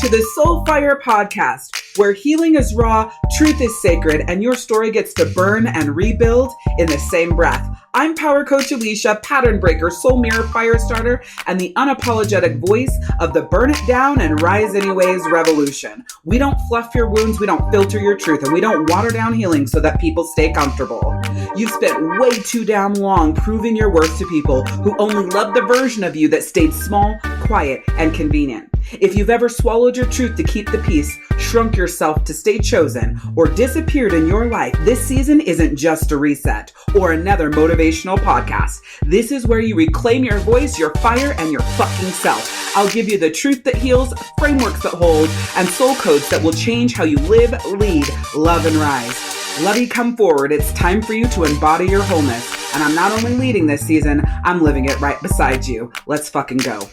to the SOULFIRE podcast, where healing is raw, truth is sacred, and your story gets to burn and rebuild in the same breath. I'm Power Coach Alishia, pattern breaker, soul mirror, fire starter, and the unapologetic voice of the burn it down and rise anyways revolution. We don't fluff your wounds, we don't filter your truth, and we don't water down healing so that people stay comfortable. You've spent way too damn long proving your worth to people who only love the version of you that stayed small, quiet, and convenient. If you've ever swallowed your truth to keep the peace, shrunk yourself to stay chosen, or disappeared in your life, this season isn't just a reset or another motivational podcast. This is where you reclaim your voice, your fire, and your fucking self. I'll give you the truth that heals, frameworks that hold, and soul codes that will change how you live, lead, love, and rise. Lovey, come forward. It's time for you to embody your wholeness. And I'm not only leading this season, I'm living it right beside you. Let's fucking go.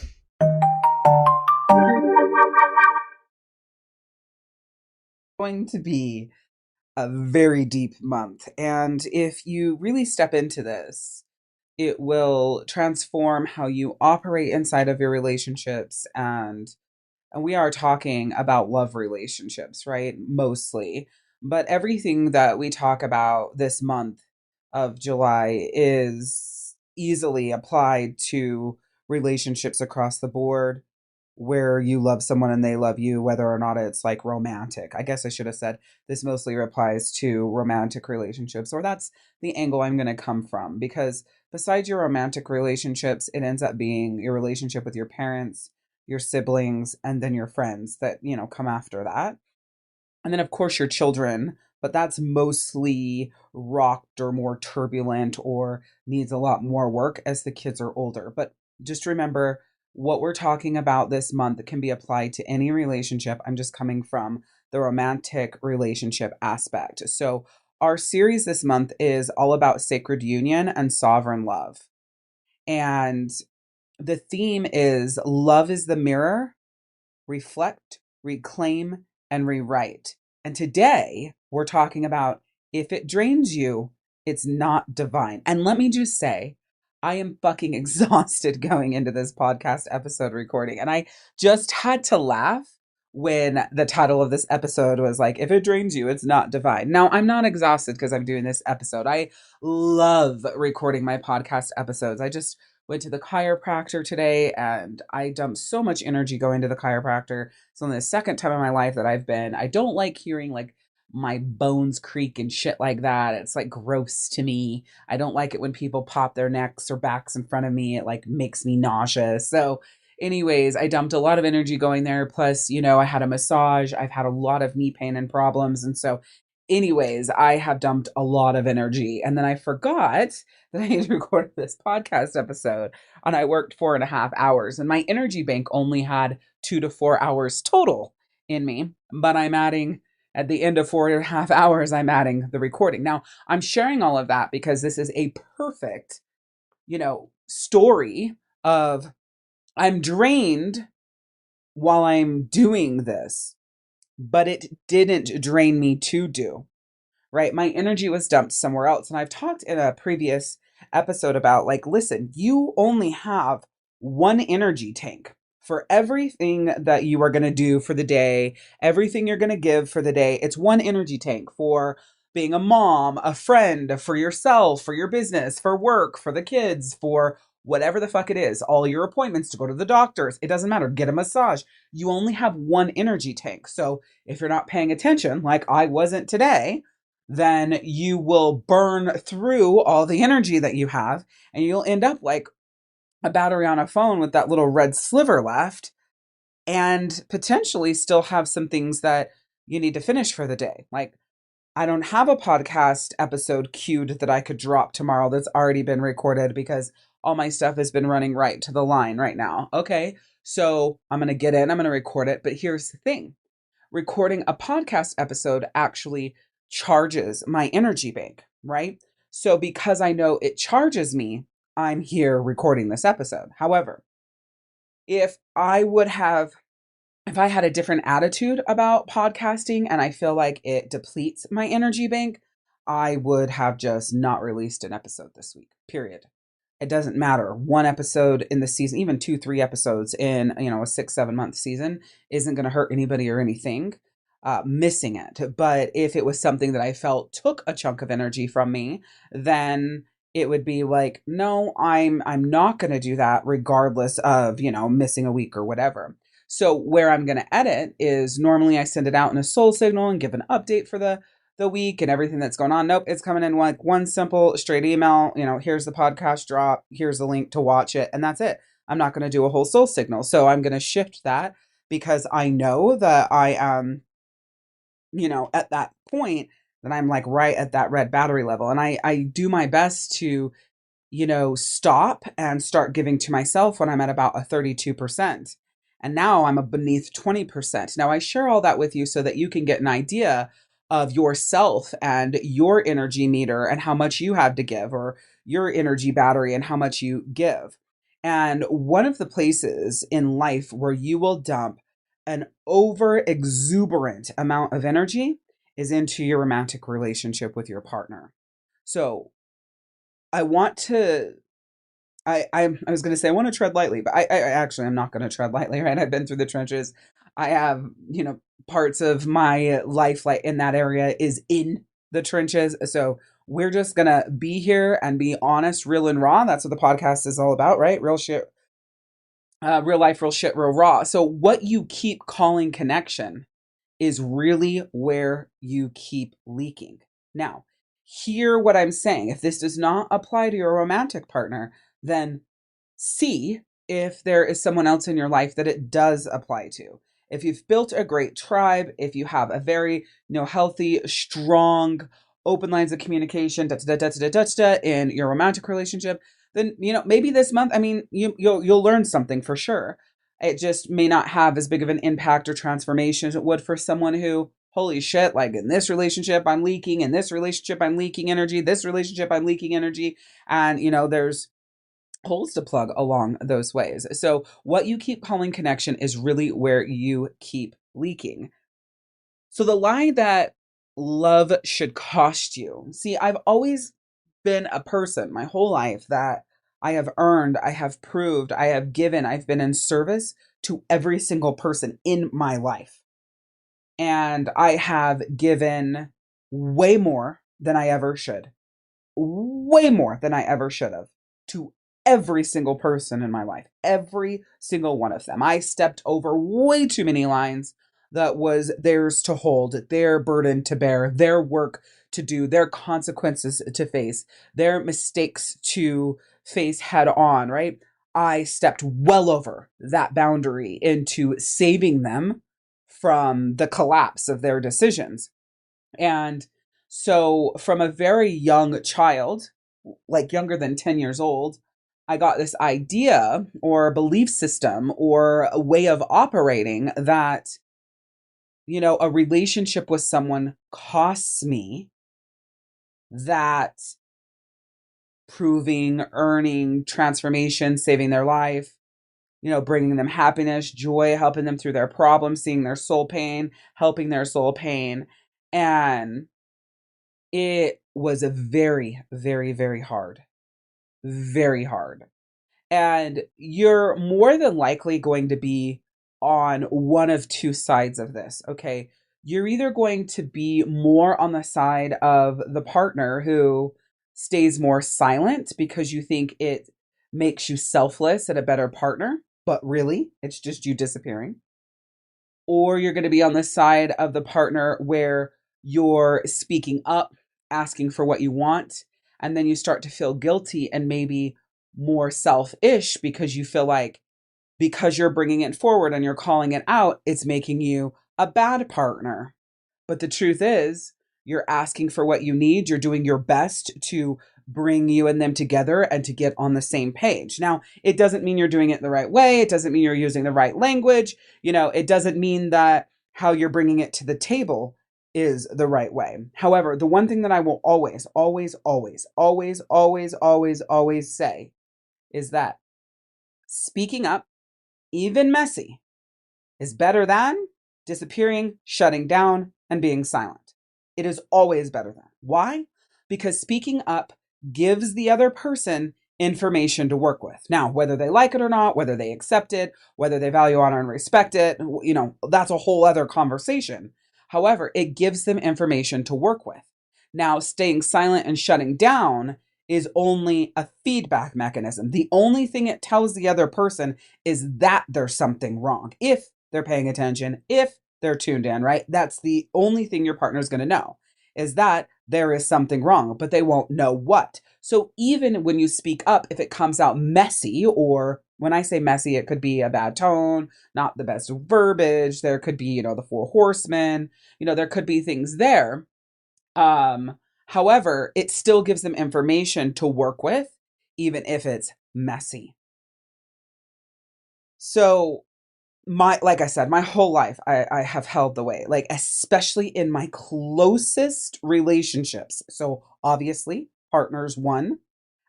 Going to be a very deep month, and if you really step into this, it will transform how you operate inside of your relationships. And we are talking about love relationships, right? Mostly, but everything that we talk about this month of July is easily applied to relationships across the board, where you love someone and they love you, whether or not it's like romantic. I guess I should have said this mostly applies to romantic relationships, or that's the angle I'm going to come from, because besides your romantic relationships, it ends up being your relationship with your parents, your siblings, and then your friends that, come after that. And then of course your children, but that's mostly rocked or more turbulent or needs a lot more work as the kids are older. But just remember, what we're talking about this month can be applied to any relationship. I'm just coming from the romantic relationship aspect. So our series this month is all about sacred union and sovereign love. And the theme is love is the mirror, reflect, reclaim, and rewrite. And today we're talking about if it drains you, it's not divine. And let me just say, I am fucking exhausted going into this podcast episode recording. And I just had to laugh when the title of this episode was like, if it drains you, it's not divine. Now, I'm not exhausted because I'm doing this episode. I love recording my podcast episodes. I just went to the chiropractor today and I dumped so much energy going to the chiropractor. It's only the second time in my life that I've been. I don't like hearing like my bones creak and shit like that. It's like gross to me. I don't like it when people pop their necks or backs in front of me. It like makes me nauseous. So anyways, I dumped a lot of energy going there. Plus, I had a massage. I've had a lot of knee pain and problems. And so anyways, I have dumped a lot of energy. And then I forgot that I had recorded this podcast episode and I worked 4.5 hours and my energy bank only had 2 to 4 hours total in me, but I'm adding at the end of 4.5 hours, I'm adding the recording. Now, I'm sharing all of that because this is a perfect, story of I'm drained while I'm doing this, but it didn't drain me to do, right? My energy was dumped somewhere else. And I've talked in a previous episode about like, listen, you only have one energy tank for everything that you are going to do for the day, everything you're going to give for the day. It's one energy tank for being a mom, a friend, for yourself, for your business, for work, for the kids, for whatever the fuck it is, all your appointments to go to the doctors. It doesn't matter. Get a massage. You only have one energy tank. So if you're not paying attention, like I wasn't today, then you will burn through all the energy that you have and you'll end up like a battery on a phone with that little red sliver left and potentially still have some things that you need to finish for the day. Like I don't have a podcast episode queued that I could drop tomorrow that's already been recorded because all my stuff has been running right to the line right now. Okay, so I'm going to get in, I'm going to record it. But here's the thing. Recording a podcast episode actually charges my energy bank, right? So because I know it charges me, I'm here recording this episode. However, if I had a different attitude about podcasting and I feel like it depletes my energy bank, I would have just not released an episode this week, period. It doesn't matter. One episode in the season, even two, three episodes in, a 6, 7 month season isn't going to hurt anybody or anything. Missing it. But if it was something that I felt took a chunk of energy from me, then it would be like, no, I'm not going to do that regardless of, missing a week or whatever. So where I'm going to edit is normally I send it out in a soul signal and give an update for the week and everything that's going on. Nope, it's coming in like one simple straight email. Here's the podcast drop, here's the link to watch it, and that's it. I'm not going to do a whole soul signal. So I'm going to shift that because I know that I am, at that point, that I'm like right at that red battery level. And I do my best to, stop and start giving to myself when I'm at about a 32%. And now I'm a beneath 20%. Now I share all that with you so that you can get an idea of yourself and your energy meter and how much you have to give, or your energy battery and how much you give. And one of the places in life where you will dump an over exuberant amount of energy is into your romantic relationship with your partner. So I want to I was going to say I want to tread lightly, but I actually I'm not going to tread lightly, right? I've been through the trenches. I have, parts of my life like in that area is in the trenches. So we're just going to be here and be honest, real and raw. That's what the podcast is all about, right? Real shit, real life, real shit, real raw. So what you keep calling connection is really where you keep leaking. Now, hear what I'm saying. If this does not apply to your romantic partner, then see if there is someone else in your life that it does apply to. If you've built a great tribe, if you have a very, healthy, strong, open lines of communication, in your romantic relationship, then maybe this month, I mean, you'll learn something for sure. It just may not have as big of an impact or transformation as it would for someone who, holy shit, like in this relationship I'm leaking, in this relationship I'm leaking energy, this relationship I'm leaking energy, and there's holes to plug along those ways. So what you keep calling connection is really where you keep leaking. So the lie that love should cost you. See, I've always been a person my whole life that I have earned, I have proved, I have given, I've been in service to every single person in my life. And I have given way more than I ever should, way more than I ever should have, to every single person in my life, every single one of them. I stepped over way too many lines that was theirs to hold, their burden to bear, their work to do, their consequences to face, their mistakes to face head on, right? I stepped well over that boundary into saving them from the collapse of their decisions. And so, from a very young child, like younger than 10 years old, I got this idea or belief system or a way of operating that, a relationship with someone costs me that proving, earning, transformation, saving their life, bringing them happiness, joy, helping them through their problems, seeing their soul pain, helping their soul pain. And it was a very, very, very hard, very hard. And you're more than likely going to be on one of two sides of this. Okay. You're either going to be more on the side of the partner who stays more silent because you think it makes you selfless and a better partner, but really it's just you disappearing. Or you're going to be on the side of the partner where you're speaking up, asking for what you want, and then you start to feel guilty and maybe more selfish because you feel like because you're bringing it forward and you're calling it out, it's making you a bad partner. But the truth is, you're asking for what you need. You're doing your best to bring you and them together and to get on the same page. Now, it doesn't mean you're doing it the right way. It doesn't mean you're using the right language. It doesn't mean that how you're bringing it to the table is the right way. However, the one thing that I will always, always, always, always, always, always, always say is that speaking up, even messy, is better than disappearing, shutting down, and being silent. It is always better than. Why? Because speaking up gives the other person information to work with. Now, whether they like it or not, whether they accept it, whether they value, honor, and respect it, that's a whole other conversation. However, it gives them information to work with. Now, staying silent and shutting down is only a feedback mechanism. The only thing it tells the other person is that there's something wrong. If they're paying attention, if they're tuned in, right? That's the only thing your partner's going to know, is that there is something wrong, but they won't know what. So even when you speak up, if it comes out messy, or when I say messy, it could be a bad tone, not the best verbiage. There could be, the four horsemen, there could be things there. However, it still gives them information to work with, even if it's messy. So like I said, my whole life, I have held the way, like, especially in my closest relationships. So obviously partners one,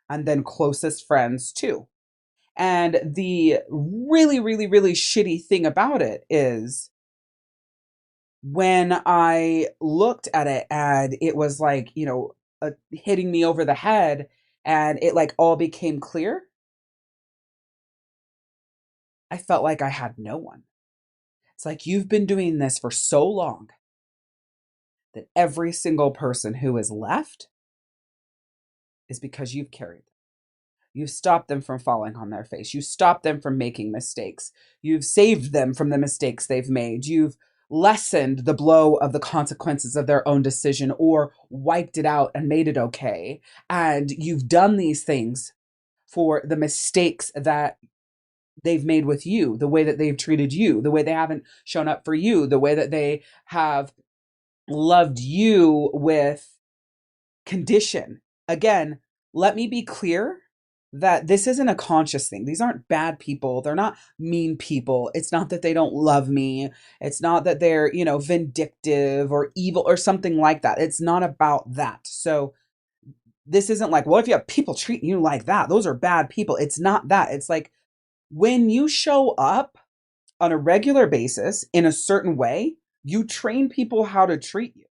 and then closest friends two. And the really, really, really shitty thing about it is when I looked at it and it was like, hitting me over the head, and it like all became clear, I felt like I had no one. It's like, you've been doing this for so long that every single person who is left is because you've carried them. You've stopped them from falling on their face. You stopped them from making mistakes. You've saved them from the mistakes they've made. You've lessened the blow of the consequences of their own decision, or wiped it out and made it okay. And you've done these things for the mistakes that they've made with you, the way that they've treated you, the way they haven't shown up for you, the way that they have loved you with condition. Again, let me be clear that this isn't a conscious thing. These aren't bad people. They're not mean people. It's not that they don't love me. It's not that they're, vindictive or evil or something like that. It's not about that. So this isn't like, well, if you have people treating you like that, those are bad people. It's not that. It's like, when you show up on a regular basis in a certain way, you train people how to treat you.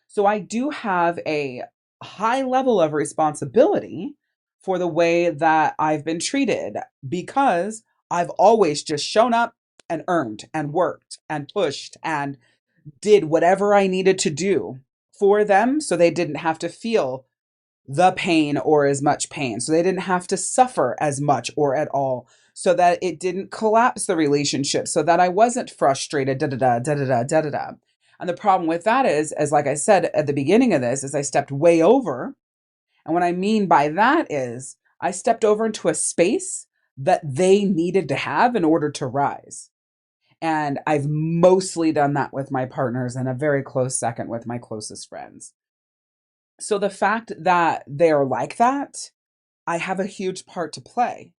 So I do have a high level of responsibility for the way that I've been treated, because I've always just shown up and earned and worked and pushed and did whatever I needed to do for them, so they didn't have to feel the pain or as much pain. So they didn't have to suffer as much or at all, so that it didn't collapse the relationship, so that I wasn't frustrated, da da da da da da da da. And the problem with that is, as like I said at the beginning of this, is I stepped way over. And what I mean by that is I stepped over into a space that they needed to have in order to rise. And I've mostly done that with my partners, and a very close second with my closest friends. So the fact that they're like that, I have a huge part to play.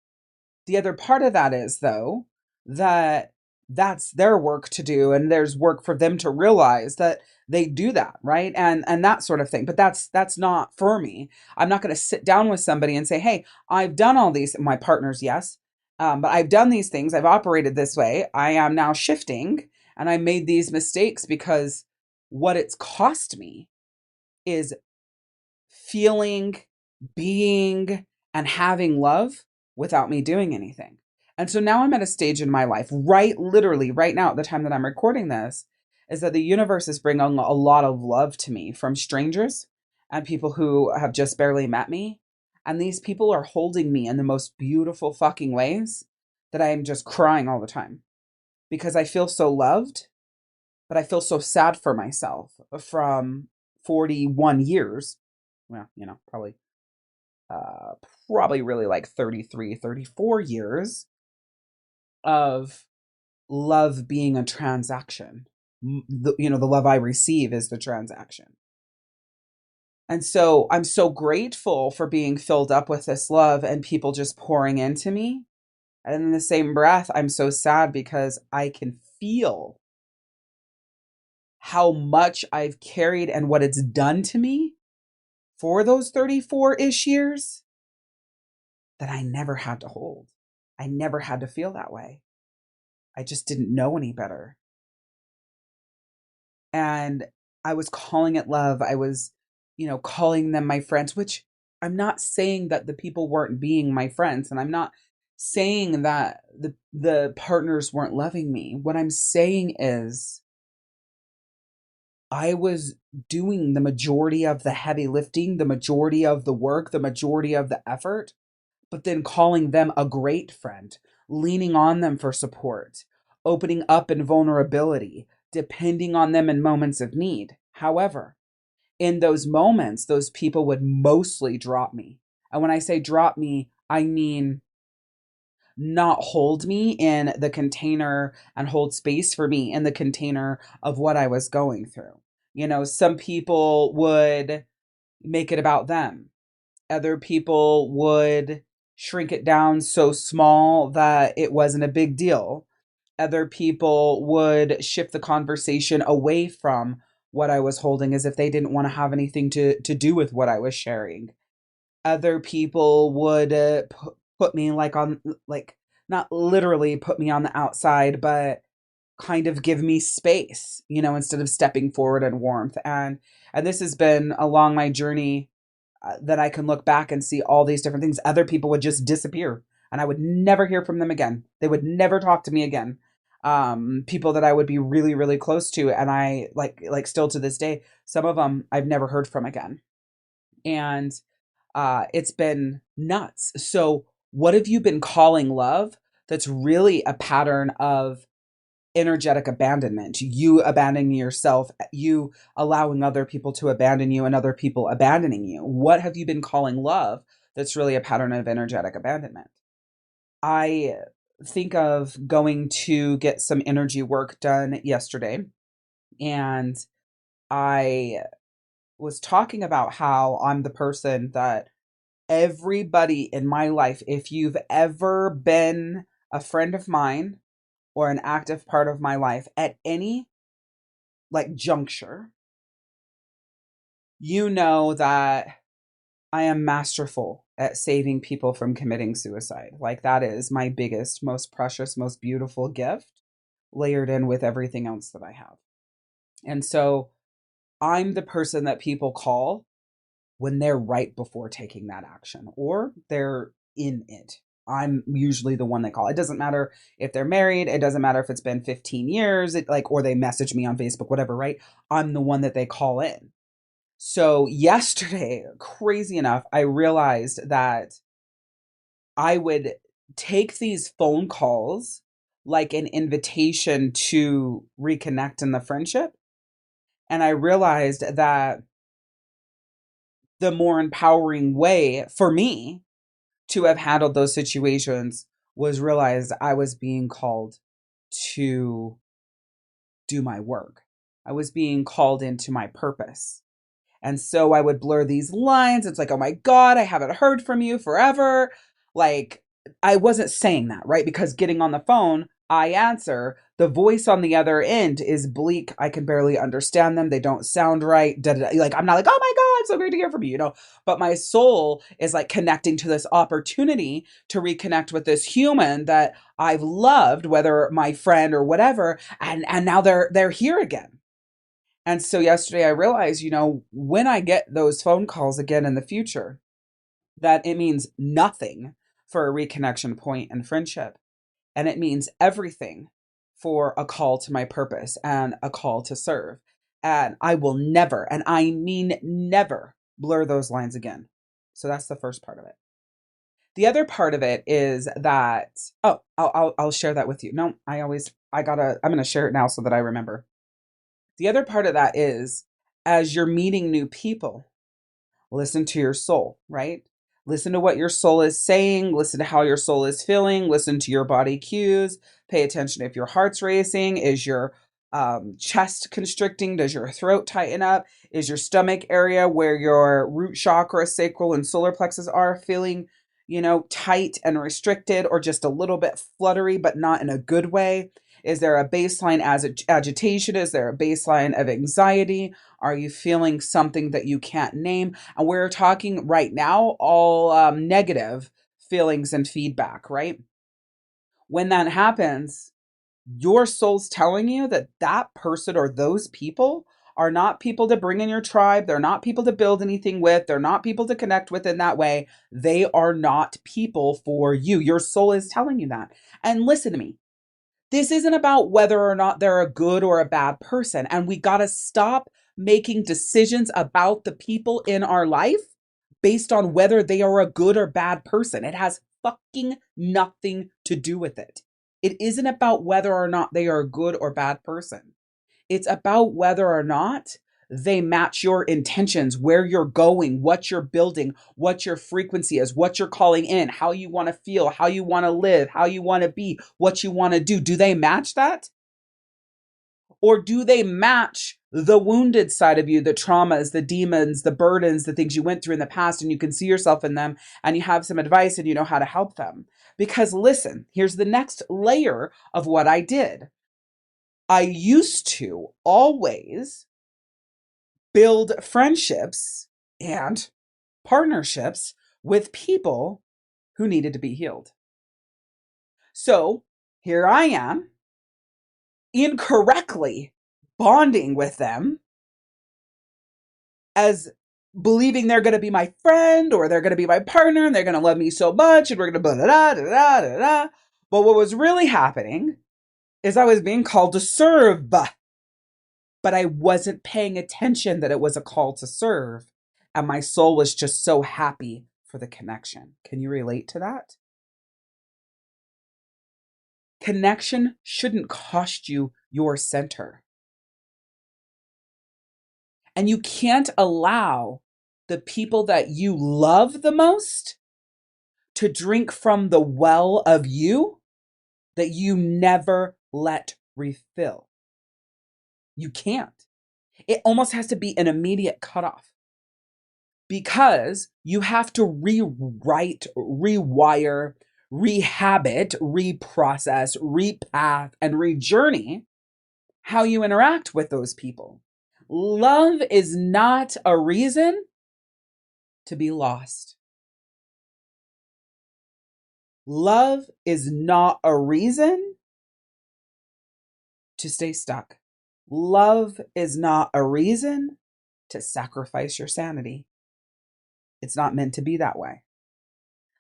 The other part of that is, though, that that's their work to do, and there's work for them to realize that they do that, right? And that sort of thing. But that's not for me. I'm not going to sit down with somebody and say, hey, I've done all these, my partners, yes, but I've done these things, I've operated this way, I am now shifting, and I made these mistakes, because what it's cost me is feeling, being, and having love without me doing anything. And so now I'm at a stage in my life, right, literally right now, at the time that I'm recording this, is that the universe is bringing a lot of love to me from strangers and people who have just barely met me. And these people are holding me in the most beautiful fucking ways that I am just crying all the time, because I feel so loved, but I feel so sad for myself from 41 years. Well, probably really like 33, 34 years of love being a transaction. The love I receive is the transaction. And so I'm so grateful for being filled up with this love and people just pouring into me. And in the same breath, I'm so sad because I can feel how much I've carried and what it's done to me for those 34-ish years that I never had to hold. I never had to feel that way. I just didn't know any better. And I was calling it love. I was, calling them my friends, which I'm not saying that the people weren't being my friends, and I'm not saying that the partners weren't loving me. What I'm saying is I was doing the majority of the heavy lifting, the majority of the work, the majority of the effort, but then calling them a great friend, leaning on them for support, opening up in vulnerability, depending on them in moments of need. However, in those moments, those people would mostly drop me. And when I say drop me, I mean not hold me in the container and hold space for me in the container of what I was going through. Some people would make it about them. Other people would shrink it down so small that it wasn't a big deal. Other people would shift the conversation away from what I was holding as if they didn't want to have anything to do with what I was sharing. Other people would put me like, not literally put me on the outside, but kind of give me space, instead of stepping forward in warmth. And this has been along my journey, that I can look back and see all these different things. Other people would just disappear and I would never hear from them again. They would never talk to me again. People that I would be really, really close to. And I like still to this day, some of them I've never heard from again. And it's been nuts. So what have you been calling love that's really a pattern of energetic abandonment, you abandoning yourself, you allowing other people to abandon you, and other people abandoning you? What have you been calling love that's really a pattern of energetic abandonment? I think of going to get some energy work done yesterday, and I was talking about how I'm the person that everybody in my life, if you've ever been a friend of mine or an active part of my life at any juncture, you know that I am masterful at saving people from committing suicide. Like, that is my biggest, most precious, most beautiful gift, layered in with everything else that I have. And so I'm the person that people call when they're right before taking that action or they're in it. I'm usually the one they call. It doesn't matter if they're married. It doesn't matter if it's been 15 years, or they message me on Facebook, whatever, right? I'm the one that they call in. So yesterday, crazy enough, I realized that I would take these phone calls like an invitation to reconnect in the friendship. And I realized that the more empowering way for me to have handled those situations was realize I was being called to do my work. I was being called into my purpose. And so I would blur these lines. It's like, oh my God, I haven't heard from you forever. Like, I wasn't saying that, right? Because getting on the phone, I answer. The voice on the other end is bleak. I can barely understand them. They don't sound right. Da, da, da. Like, I'm not like, oh my God, so great to hear from you, But my soul is like connecting to this opportunity to reconnect with this human that I've loved, whether my friend or whatever. And now they're here again. And so yesterday I realized, when I get those phone calls again in the future, that it means nothing for a reconnection point and friendship. And it means everything for a call to my purpose and a call to serve. And I will never, and I mean never, blur those lines again. So that's the first part of it. The other part of it is that, oh, I'll share that with you. No, I'm going to share it now so that I remember. The other part of that is, as you're meeting new people, listen to your soul, right? Listen to what your soul is saying, listen to how your soul is feeling, listen to your body cues, pay attention if your heart's racing, is your chest constricting, does your throat tighten up, is your stomach area where your root chakra, sacral, and solar plexus are feeling, tight and restricted, or just a little bit fluttery, but not in a good way? Is there a baseline agitation? Is there a baseline of anxiety? Are you feeling something that you can't name? And we're talking right now all negative feelings and feedback, right? When that happens, your soul's telling you that that person or those people are not people to bring in your tribe. They're not people to build anything with. They're not people to connect with in that way. They are not people for you. Your soul is telling you that. And listen to me. This isn't about whether or not they're a good or a bad person. And we got to stop making decisions about the people in our life based on whether they are a good or bad person. It has fucking nothing to do with it. It isn't about whether or not they are a good or bad person. It's about whether or not they match your intentions, where you're going, what you're building, what your frequency is, what you're calling in, how you want to feel, how you want to live, how you want to be, what you want to do. Do they match that? Or do they match the wounded side of you, the traumas, the demons, the burdens, the things you went through in the past, and you can see yourself in them and you have some advice and you know how to help them? Because listen, here's the next layer of what I did. I used to always build friendships and partnerships with people who needed to be healed. So here I am, incorrectly bonding with them as believing they're going to be my friend or they're going to be my partner and they're going to love me so much and we're going to blah, da, da, da, da, da. But what was really happening is I was being called to serve, but I wasn't paying attention that it was a call to serve. And my soul was just so happy for the connection. Can you relate to that? Connection shouldn't cost you your center. And you can't allow the people that you love the most to drink from the well of you that you never let refill. You can't. It almost has to be an immediate cutoff because you have to rewrite, rewire, rehabit, reprocess, repath, and rejourney how you interact with those people. Love is not a reason to be lost. Love is not a reason to stay stuck. Love is not a reason to sacrifice your sanity. It's not meant to be that way.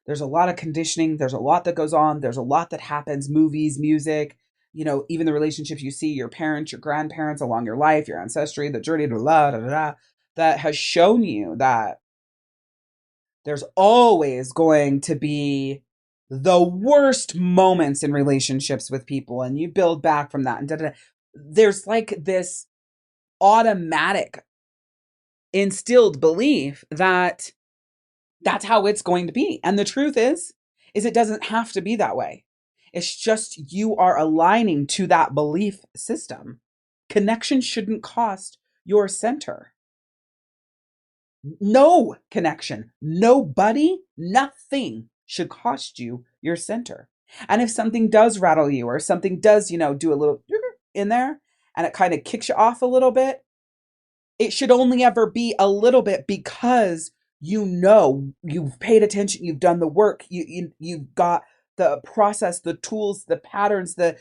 There's a lot of conditioning. There's a lot that goes on. There's a lot that happens, movies, music, even the relationships you see, your parents, your grandparents along your life, your ancestry, the journey to la da da da, that has shown you that there's always going to be the worst moments in relationships with people, and you build back from that. And da, da, da. There's like this automatic instilled belief that that's how it's going to be. And the truth is it doesn't have to be that way. It's just you are aligning to that belief system. Connection shouldn't cost your center. No connection, nobody, nothing should cost you your center. And if something does rattle you or something does, do a little in there and it kind of kicks you off a little bit, it should only ever be a little bit because you've paid attention, you've done the work, you've got the process, the tools, the patterns, the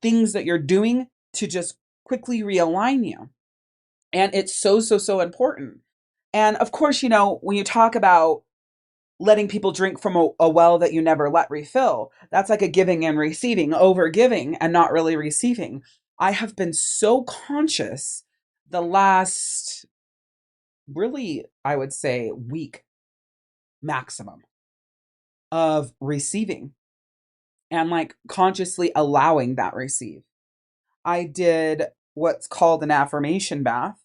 things that you're doing to just quickly realign you. And it's so, so, so important. And of course, when you talk about letting people drink from a well that you never let refill, that's like a giving and receiving, over giving and not really receiving. I have been so conscious the last, really, I would say, week maximum of receiving and like consciously allowing that receive. I did what's called an affirmation bath.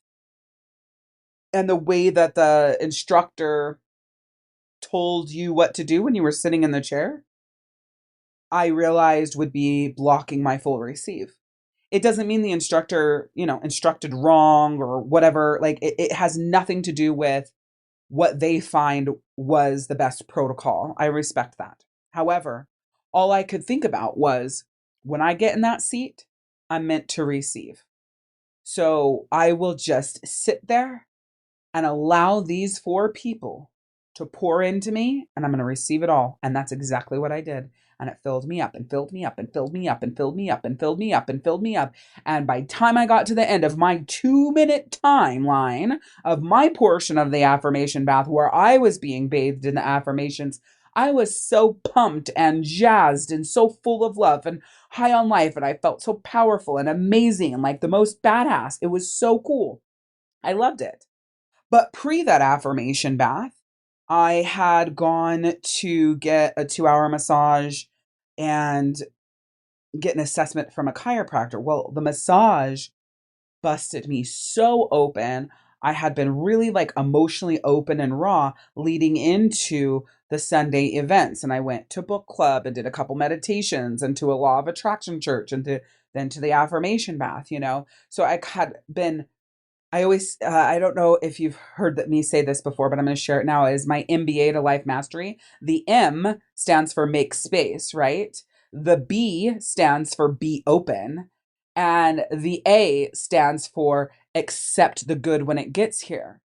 And the way that the instructor told you what to do when you were sitting in the chair, I realized would be blocking my full receive. It doesn't mean the instructor, instructed wrong or whatever. Like it has nothing to do with what they find was the best protocol. I respect that. However, all I could think about was when I get in that seat, I'm meant to receive. So I will just sit there and allow these 4 people to pour into me, and I'm going to receive it all. And that's exactly what I did. and it filled me up and filled me up and filled me up and filled me up and filled me up and filled me up. And by the time I got to the end of my 2-minute timeline of my portion of the affirmation bath where I was being bathed in the affirmations, I was so pumped and jazzed and so full of love and high on life. And I felt so powerful and amazing and like the most badass. It was so cool. I loved it. But pre that affirmation bath, I had gone to get a 2-hour massage and get an assessment from a chiropractor. Well, the massage busted me so open. I had been really like emotionally open and raw leading into the Sunday events. And I went to book club and did a couple meditations and to a law of attraction church and then to the affirmation bath, you know? So I had been I always, I don't know if you've heard that me say this before, but I'm going to share it now, is my MBA to life mastery. The M stands for make space, right? The B stands for be open. And the A stands for accept the good when it gets here,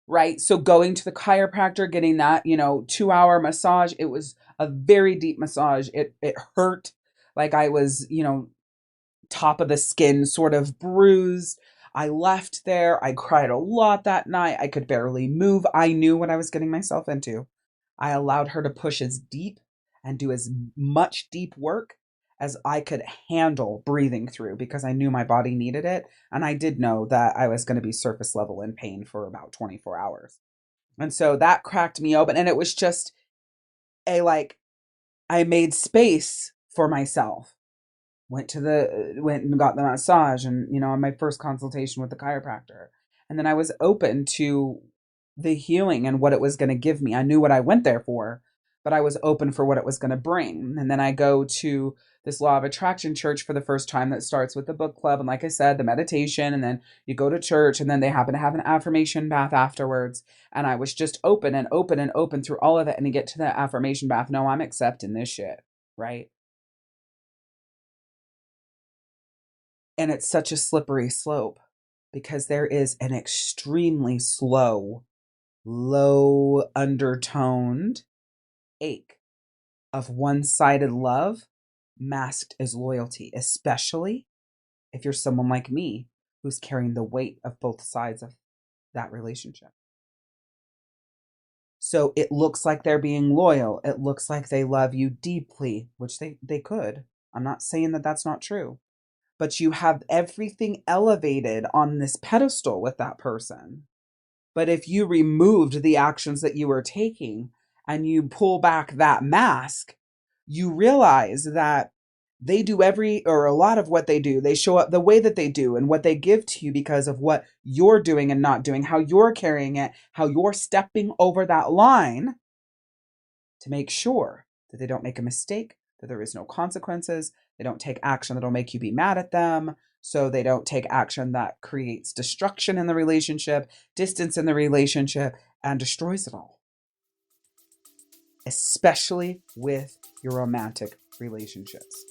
right? So going to the chiropractor, getting that, 2-hour massage, it was a very deep massage. It hurt like I was, top of the skin sort of bruised. I left there. I cried a lot that night. I could barely move. I knew what I was getting myself into. I allowed her to push as deep and do as much deep work as I could handle breathing through because I knew my body needed it. And I did know that I was going to be surface level in pain for about 24 hours. And so that cracked me open. And it was just I made space for myself. Went and got the massage and, on my first consultation with the chiropractor. And then I was open to the healing and what it was going to give me. I knew what I went there for, but I was open for what it was going to bring. And then I go to this law of attraction church for the first time that starts with the book club. And like I said, the meditation, and then you go to church and then they happen to have an affirmation bath afterwards. And I was just open and open and open through all of it. And to get to the affirmation bath, no, I'm accepting this shit, right? And it's such a slippery slope because there is an extremely slow, low undertoned ache of one-sided love masked as loyalty, especially if you're someone like me who's carrying the weight of both sides of that relationship. So it looks like they're being loyal. It looks like they love you deeply, which they could. I'm not saying that that's not true. But you have everything elevated on this pedestal with that person. But if you removed the actions that you were taking and you pull back that mask, you realize that they do a lot of what they do. They show up the way that they do and what they give to you because of what you're doing and not doing, how you're carrying it, how you're stepping over that line to make sure that they don't make a mistake, that there is no consequences. They don't take action that'll make you be mad at them. So they don't take action that creates destruction in the relationship, distance in the relationship, and destroys it all. Especially with your romantic relationships.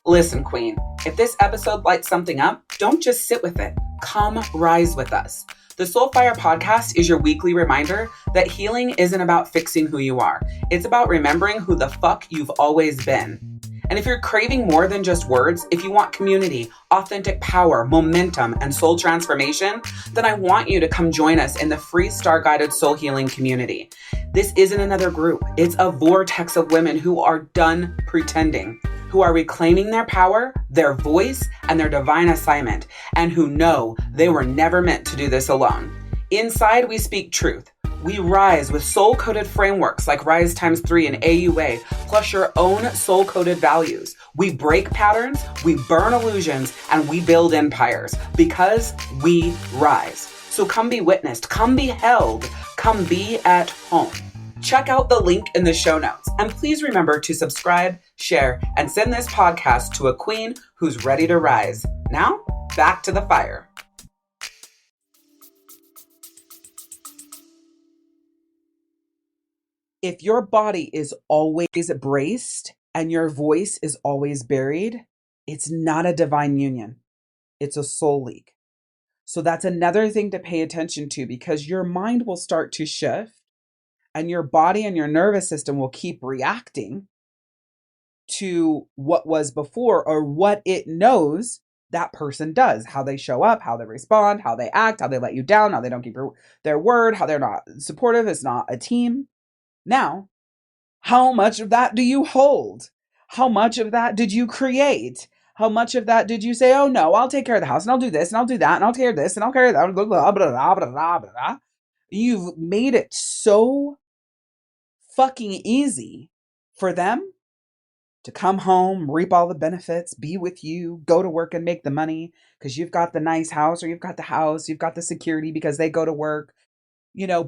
Listen, Queen, if this episode lights something up, don't just sit with it. Come rise with us. The SOULFIRE podcast is your weekly reminder that healing isn't about fixing who you are. It's about remembering who the fuck you've always been. And if you're craving more than just words, if you want community, authentic power, momentum, and soul transformation, then I want you to come join us in the free star-guided soul healing community. This isn't another group. It's a vortex of women who are done pretending, who are reclaiming their power, their voice, and their divine assignment, and who know they were never meant to do this alone. Inside, we speak truth. We rise with soul-coded frameworks like Rise x3 and AUA, plus your own soul-coded values. We break patterns, we burn illusions, and we build empires because we rise. So come be witnessed, come be held, come be at home. Check out the link in the show notes. And please remember to subscribe, share, and send this podcast to a queen who's ready to rise. Now, back to the fire. If your body is always braced and your voice is always buried, it's not a divine union. It's a soul leak. So that's another thing to pay attention to, because your mind will start to shift and your body and your nervous system will keep reacting to what was before or what it knows that person does, how they show up, how they respond, how they act, how they let you down, how they don't keep their word, how they're not supportive, it's not a team. Now, how much of that do you hold? How much of that did you create? How much of that did you say, oh no, I'll take care of the house and I'll do this and I'll do that and I'll take care of this and I'll carry that, blah, blah, blah, blah, blah, blah, blah. You've made it so fucking easy for them to come home, reap all the benefits, be with you, go to work and make the money because you've got the nice house, or you've got the house, you've got the security because they go to work.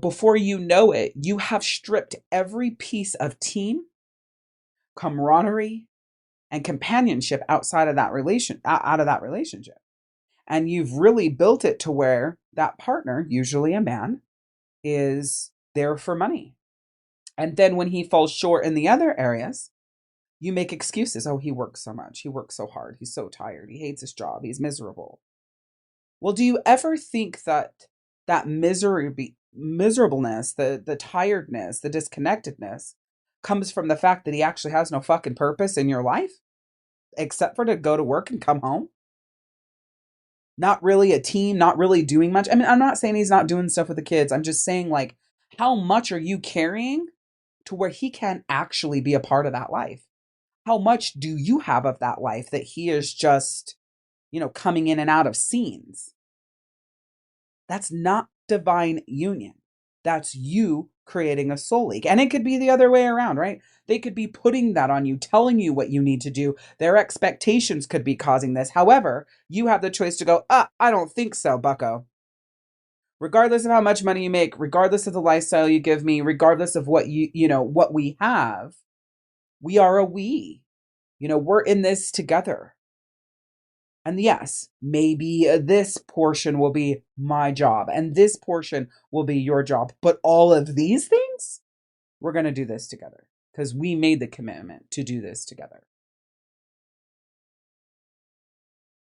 Before you know it, you have stripped every piece of team, camaraderie, and companionship outside of that out of that relationship. And you've really built it to where that partner, usually a man, is there for money. And then when he falls short in the other areas, you make excuses. Oh, he works so much. He works so hard. He's so tired. He hates his job. He's miserable. Well, do you ever think that miserableness, the tiredness, the disconnectedness comes from the fact that he actually has no fucking purpose in your life except for to go to work and come home? Not really a team, not really doing much. I mean, I'm not saying he's not doing stuff with the kids. I'm just saying, like, how much are you carrying to where he can actually be a part of that life? How much do you have of that life that he is just, coming in and out of scenes? That's not divine union. That's you creating a soul leak. And it could be the other way around, right? They could be putting that on you, telling you what you need to do. Their expectations could be causing this. However, you have the choice to go, I don't think so, bucko. Regardless of how much money you make, regardless of the lifestyle you give me, regardless of what what we have, we are a we. We're in this together. And yes, maybe this portion will be my job and this portion will be your job. But all of these things, we're going to do this together because we made the commitment to do this together.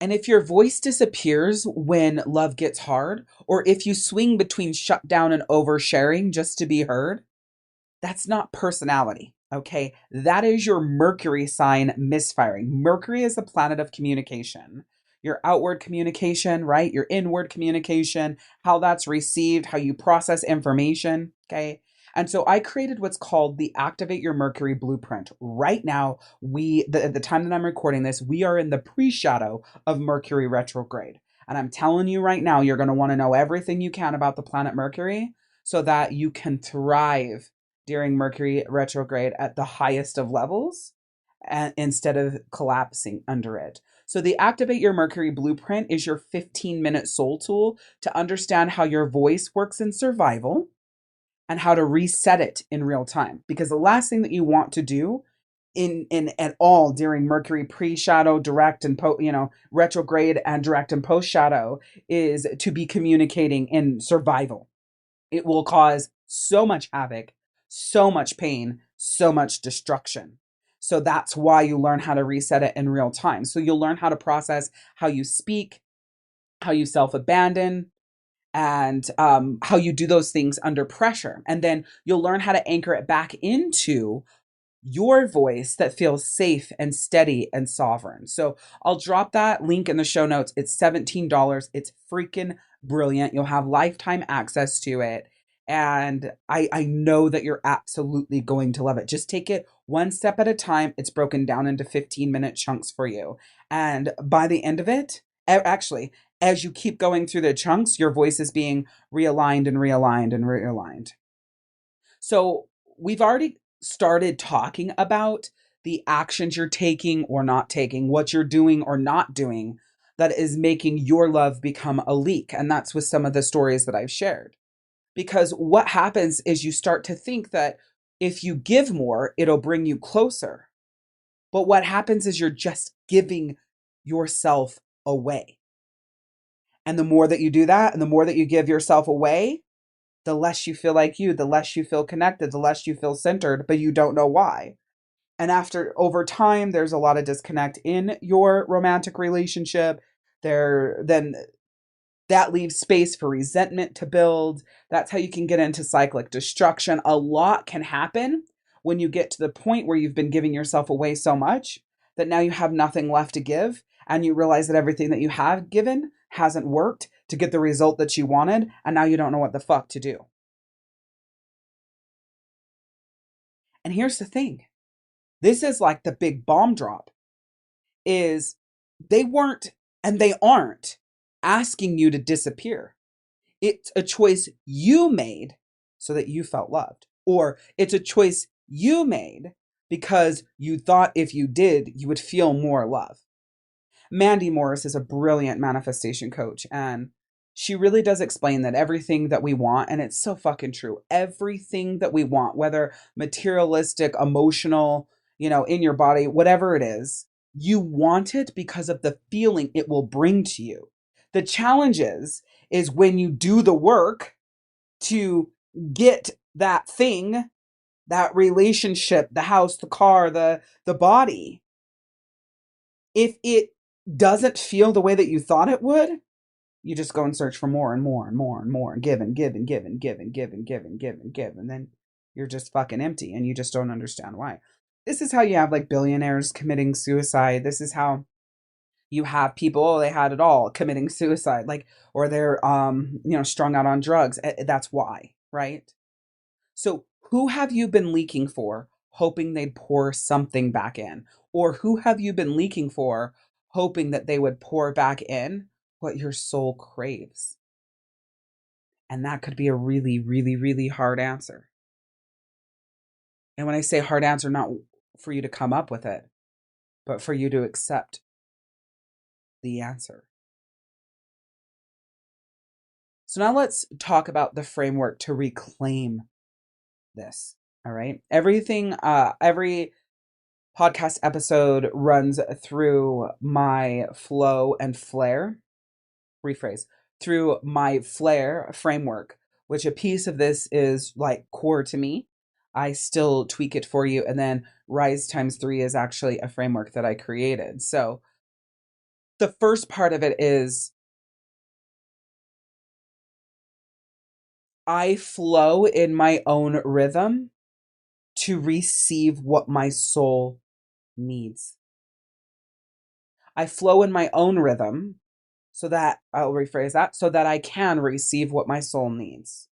And if your voice disappears when love gets hard, or if you swing between shutdown and oversharing just to be heard, that's not personality. Okay. That is your Mercury sign misfiring. Mercury is the planet of communication. Your outward communication, right? Your inward communication, how that's received, how you process information. Okay. And so I created what's called the Activate Your Mercury Blueprint. Right now, at the time that I'm recording this, we are in the pre-shadow of Mercury retrograde. And I'm telling you right now, you're going to want to know everything you can about the planet Mercury so that you can thrive during Mercury retrograde at the highest of levels, and instead of collapsing under it. So the Activate Your Mercury Blueprint is your 15-minute soul tool to understand how your voice works in survival and how to reset it in real time. Because the last thing that you want to do in at all during Mercury pre-shadow, direct and retrograde and direct and post-shadow is to be communicating in survival. It will cause so much havoc, so much pain, so much destruction. So that's why you learn how to reset it in real time. So you'll learn how to process how you speak, how you self-abandon, and how you do those things under pressure. And then you'll learn how to anchor it back into your voice that feels safe and steady and sovereign. So I'll drop that link in the show notes. It's $17. It's freaking brilliant. You'll have lifetime access to it. And I know that you're absolutely going to love it. Just take it one step at a time. It's broken down into 15-minute chunks for you. And by the end of it, actually, as you keep going through the chunks, your voice is being realigned and realigned and realigned. So we've already started talking about the actions you're taking or not taking, what you're doing or not doing that is making your love become a leak. And that's with some of the stories that I've shared. Because what happens is you start to think that if you give more, it'll bring you closer. But what happens is you're just giving yourself away. And the more that you do that, and the more that you give yourself away, the less you feel like you, the less you feel connected, the less you feel centered, but you don't know why. And over time, there's a lot of disconnect in your romantic relationship. Then That leaves space for resentment to build. That's how you can get into cyclic destruction. A lot can happen when you get to the point where you've been giving yourself away so much that now you have nothing left to give. And you realize that everything that you have given hasn't worked to get the result that you wanted. And now you don't know what the fuck to do. And here's the thing. This is like the big bomb drop is they weren't and they aren't asking you to disappear. It's a choice you made so that you felt loved. Or it's a choice you made because you thought if you did, you would feel more love. Mandy Morris is a brilliant manifestation coach, and she really does explain that everything that we want, and it's so fucking true, everything that we want, whether materialistic, emotional, in your body, whatever it is, you want it because of the feeling it will bring to you. The challenge is when you do the work to get that thing, that relationship, the house, the car, the body, if it doesn't feel the way that you thought it would, you just go and search for more and more and more and more and give and give and give and give and give and give and give and give. And then you're just fucking empty and you just don't understand why. This is how you have like billionaires committing suicide. This is how you have people, oh, they had it all, committing suicide, like, or they're, strung out on drugs. That's why, right? So who have you been leaking for, hoping they'd pour something back in? Or who have you been leaking for, hoping that they would pour back in what your soul craves? And that could be a really, really, really hard answer. And when I say hard answer, not for you to come up with it, but for you to accept the answer. So now let's talk about the framework to reclaim this. All right. Every podcast episode runs through my flow and flare, through my flare framework, which a piece of this is like core to me. I still tweak it for you. And then Rise times 3 is actually a framework that I created. So the first part of it is I flow in my own rhythm to receive what my soul needs. I flow in my own rhythm so that I can receive what my soul needs.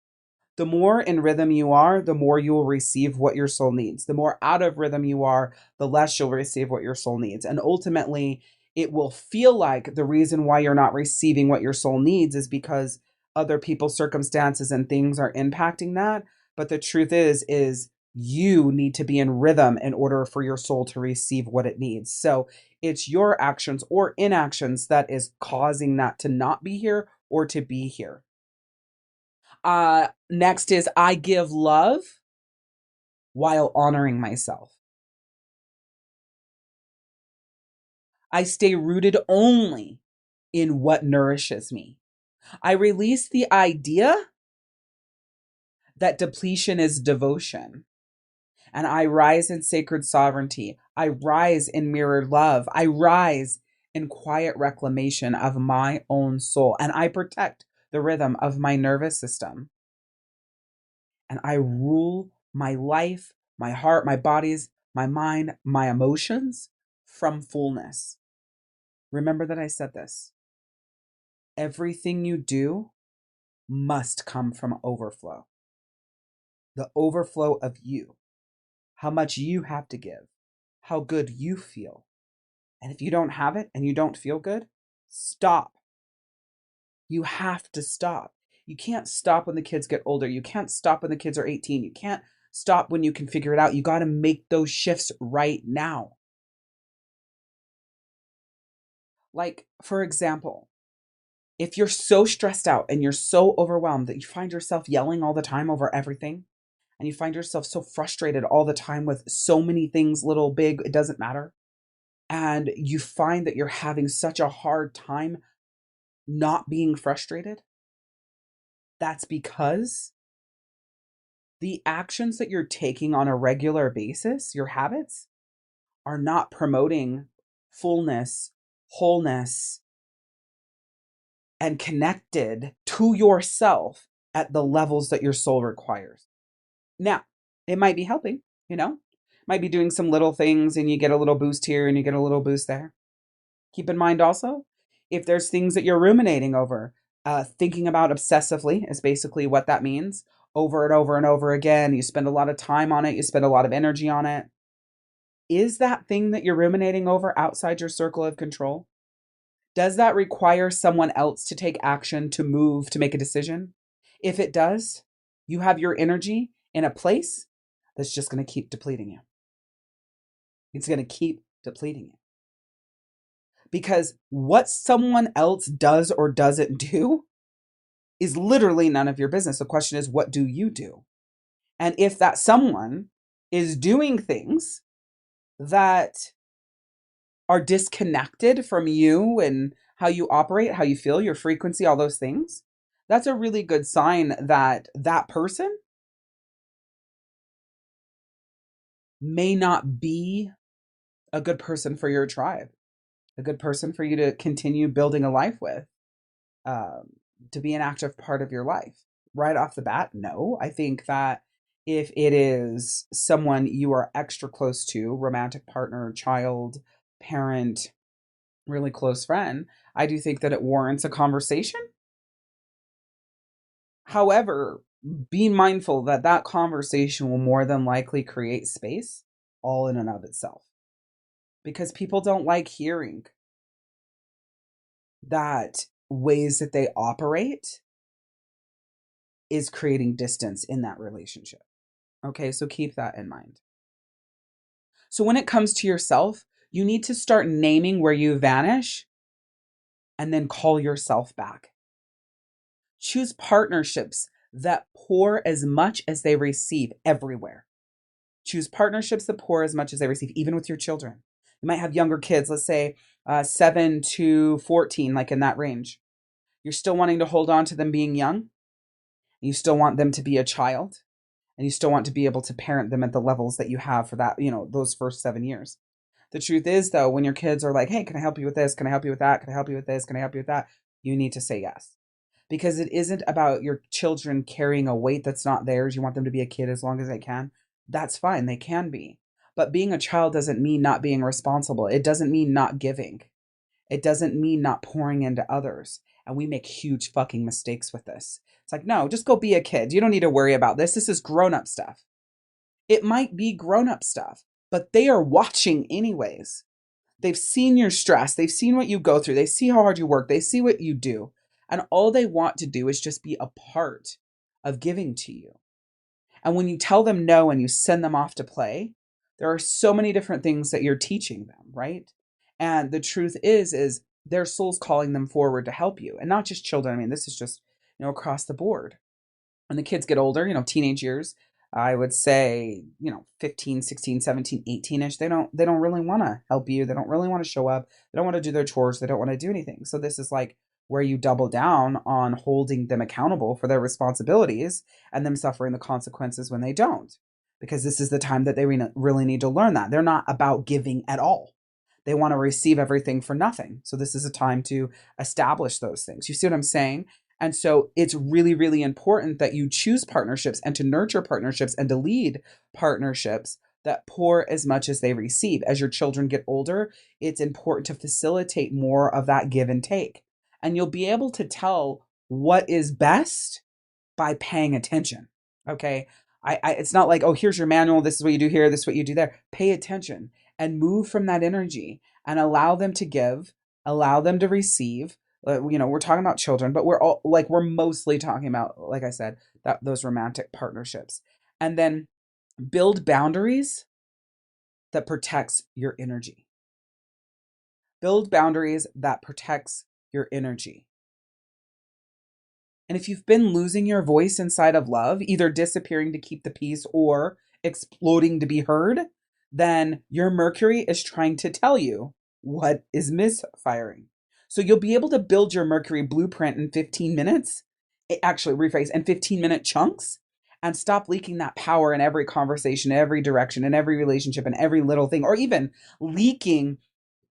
The more in rhythm you are, the more you will receive what your soul needs. The more out of rhythm you are, the less you'll receive what your soul needs. And ultimately, it will feel like the reason why you're not receiving what your soul needs is because other people's circumstances and things are impacting that. But the truth is you need to be in rhythm in order for your soul to receive what it needs. So it's your actions or inactions that is causing that to not be here or to be here. Next is I give love while honoring myself. I stay rooted only in what nourishes me. I release the idea that depletion is devotion. And I rise in sacred sovereignty. I rise in mirrored love. I rise in quiet reclamation of my own soul. And I protect the rhythm of my nervous system. And I rule my life, my heart, my bodies, my mind, my emotions from fullness. Remember that I said this. Everything you do must come from overflow. The overflow of you, how much you have to give, how good you feel. And if you don't have it and you don't feel good, stop. You have to stop. You can't stop when the kids get older. You can't stop when the kids are 18. You can't stop when you can figure it out. You got to make those shifts right now. Like, for example, if you're so stressed out and you're so overwhelmed that you find yourself yelling all the time over everything, and you find yourself so frustrated all the time with so many things, little, big, it doesn't matter, and you find that you're having such a hard time not being frustrated, that's because the actions that you're taking on a regular basis, your habits, are not promoting fullness, wholeness, and connected to yourself at the levels that your soul requires. Now, it might be helping, might be doing some little things and you get a little boost here and you get a little boost there. Keep in mind also, if there's things that you're ruminating over, thinking about obsessively is basically what that means, over and over and over again. You spend a lot of time on it, you spend a lot of energy on it. Is that thing that you're ruminating over outside your circle of control? Does that require someone else to take action, to move, to make a decision? If it does, you have your energy in a place that's just going to keep depleting you. It's going to keep depleting you. Because what someone else does or doesn't do is literally none of your business. The question is, what do you do? And if that someone is doing things that are disconnected from you and how you operate, how you feel, your frequency, all those things, that's a really good sign that that person may not be a good person for your tribe, a good person for you to continue building a life with, to be an active part of your life. Right off the bat, no. I think that if it is someone you are extra close to, romantic partner, child, parent, really close friend, I do think that it warrants a conversation. However, be mindful that that conversation will more than likely create space all in and of itself. Because people don't like hearing that ways that they operate is creating distance in that relationship. Okay, so keep that in mind. So when it comes to yourself, you need to start naming where you vanish and then call yourself back. Choose partnerships that pour as much as they receive everywhere. Choose partnerships that pour as much as they receive, even with your children. You might have younger kids, let's say 7 to 14, like in that range. You're still wanting to hold on to them being young. You still want them to be a child. And you still want to be able to parent them at the levels that you have for that, those first 7 years. The truth is, though, when your kids are like, hey, can I help you with this? Can I help you with that? Can I help you with this? Can I help you with that? You need to say yes. Because it isn't about your children carrying a weight that's not theirs. You want them to be a kid as long as they can. That's fine. They can be. But being a child doesn't mean not being responsible. It doesn't mean not giving. It doesn't mean not pouring into others. And we make huge fucking mistakes with this. It's like, no, just go be a kid. You don't need to worry about this. This is grown-up stuff. It might be grown-up stuff, but they are watching anyways. They've seen your stress. They've seen what you go through. They see how hard you work. They see what you do. And all they want to do is just be a part of giving to you. And when you tell them no and you send them off to play, there are so many different things that you're teaching them, right? And the truth is their soul's calling them forward to help you. And not just children. I mean, this is just, across the board. When the kids get older, teenage years, I would say, 15, 16, 17, 18-ish, they don't really want to help you. They don't really want to show up. They don't want to do their chores. They don't want to do anything. So this is like where you double down on holding them accountable for their responsibilities and them suffering the consequences when they don't. Because this is the time that they really need to learn that. They're not about giving at all. They want to receive everything for nothing. So this is a time to establish those things. You see what I'm saying? And so it's really, really important that you choose partnerships and to nurture partnerships and to lead partnerships that pour as much as they receive. As your children get older, it's important to facilitate more of that give and take. And you'll be able to tell what is best by paying attention. Okay. It's not like, oh, here's your manual. This is what you do here. This is what you do there. Pay attention and move from that energy and allow them to give, allow them to receive. We're talking about children, but we're mostly talking about, like I said, those romantic partnerships. And then build boundaries that protects your energy. Build boundaries that protects your energy. And if you've been losing your voice inside of love, either disappearing to keep the peace or exploding to be heard, then your Mercury is trying to tell you what is misfiring. So you'll be able to build your Mercury blueprint in 15 minutes, actually rephrase, in 15-minute chunks, and stop leaking that power in every conversation, every direction, in every relationship, in every little thing, or even leaking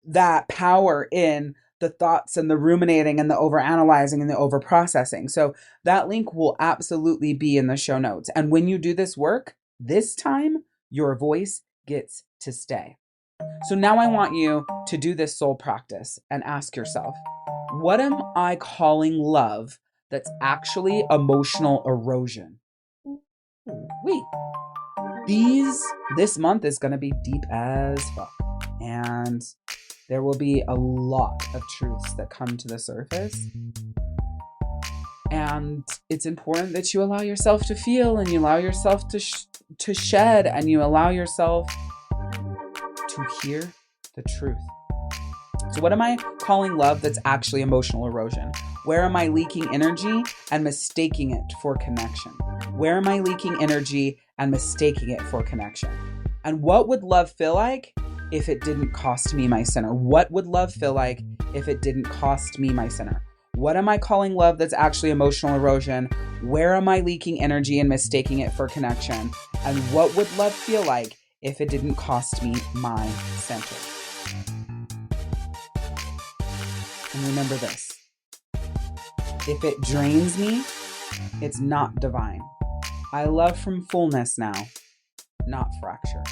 that power in the thoughts and the ruminating and the overanalyzing and the overprocessing. So that link will absolutely be in the show notes. And when you do this work, this time your voice gets to stay. So now I want you to do this soul practice and ask yourself, what am I calling love that's actually emotional erosion? Wait, this month is going to be deep as fuck. And there will be a lot of truths that come to the surface. And it's important that you allow yourself to feel, and you allow yourself to shed, and you allow yourself to hear the truth. So what am I calling love that's actually emotional erosion? Where am I leaking energy and mistaking it for connection? Where am I leaking energy and mistaking it for connection? And what would love feel like if it didn't cost me my center? What would love feel like if it didn't cost me my center? What am I calling love that's actually emotional erosion? Where am I leaking energy and mistaking it for connection? And what would love feel like if it didn't cost me my center? And remember this. If it drains me, it's not divine. I love from fullness now, not fracture.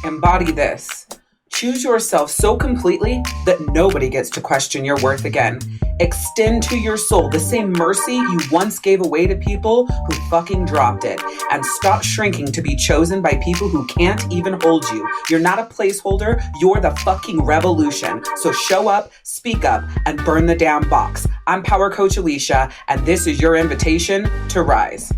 Embody this. Choose yourself so completely that nobody gets to question your worth again. Extend to your soul the same mercy you once gave away to people who fucking dropped it. And stop shrinking to be chosen by people who can't even hold you. You're not a placeholder, you're the fucking revolution. So show up, speak up, and burn the damn box. I'm Power Coach Alishia, and this is your invitation to rise.